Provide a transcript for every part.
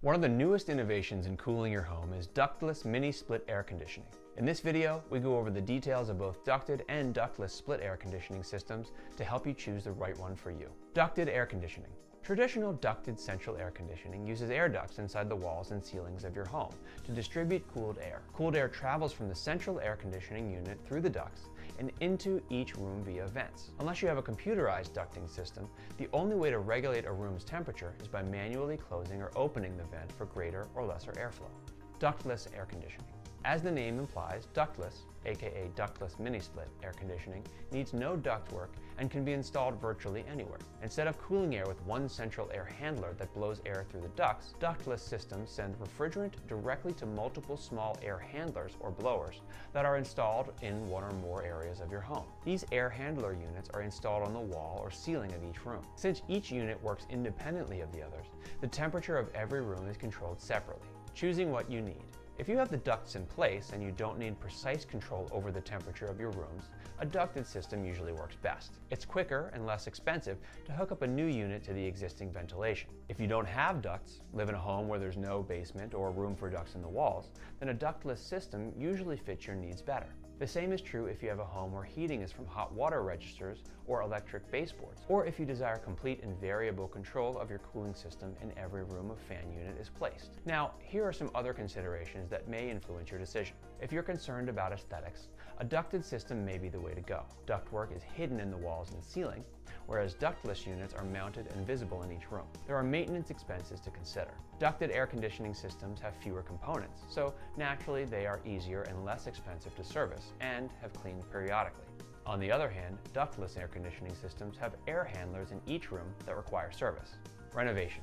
One of the newest innovations in cooling your home is ductless mini split air conditioning. In this video, we go over the details of both ducted and ductless split air conditioning systems to help you choose the right one for you. Ducted air conditioning. Traditional ducted central air conditioning uses air ducts inside the walls and ceilings of your home to distribute cooled air. Cooled air travels from the central air conditioning unit through the ducts and into each room via vents. Unless you have a computerized ducting system, the only way to regulate a room's temperature is by manually closing or opening the vent for greater or lesser airflow. Ductless air conditioning. As the name implies, ductless, aka ductless mini-split air conditioning, needs no ductwork and can be installed virtually anywhere. Instead of cooling air with one central air handler that blows air through the ducts, ductless systems send refrigerant directly to multiple small air handlers or blowers that are installed in one or more areas of your home. These air handler units are installed on the wall or ceiling of each room. Since each unit works independently of the others, the temperature of every room is controlled separately, choosing what you need. If you have the ducts in place and you don't need precise control over the temperature of your rooms, a ducted system usually works best. It's quicker and less expensive to hook up a new unit to the existing ventilation. If you don't have ducts, live in a home where there's no basement or room for ducts in the walls, then a ductless system usually fits your needs better. The same is true if you have a home where heating is from hot water registers or electric baseboards, or if you desire complete and variable control of your cooling system in every room a fan unit is placed. Now, here are some other considerations that may influence your decision. If you're concerned about aesthetics, a ducted system may be the way to go. Ductwork is hidden in the walls and ceiling, whereas ductless units are mounted and visible in each room. There are maintenance expenses to consider. Ducted air conditioning systems have fewer components, so naturally they are easier and less expensive to service and have cleaned periodically. On the other hand, ductless air conditioning systems have air handlers in each room that require service. Renovation.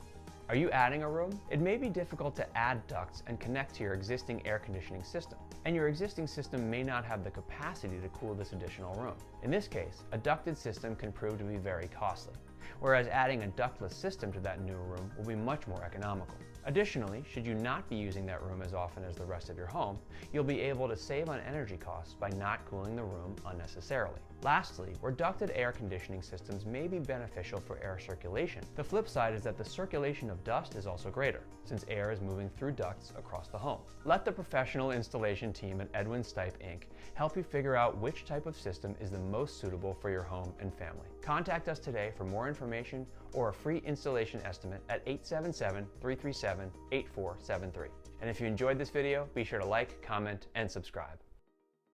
Are you adding a room? It may be difficult to add ducts and connect to your existing air conditioning system, and your existing system may not have the capacity to cool this additional room. In this case, a ducted system can prove to be very costly, whereas adding a ductless system to that new room will be much more economical. Additionally, should you not be using that room as often as the rest of your home, you'll be able to save on energy costs by not cooling the room unnecessarily. Lastly, where ducted air conditioning systems may be beneficial for air circulation, the flip side is that the circulation of dust is also greater, since air is moving through ducts across the home. Let the professional installation team at Edwin Stipe Inc. help you figure out which type of system is the most suitable for your home and family. Contact us today for more information or a free installation estimate at 877-337-8473. And if you enjoyed this video, be sure to like, comment, and subscribe.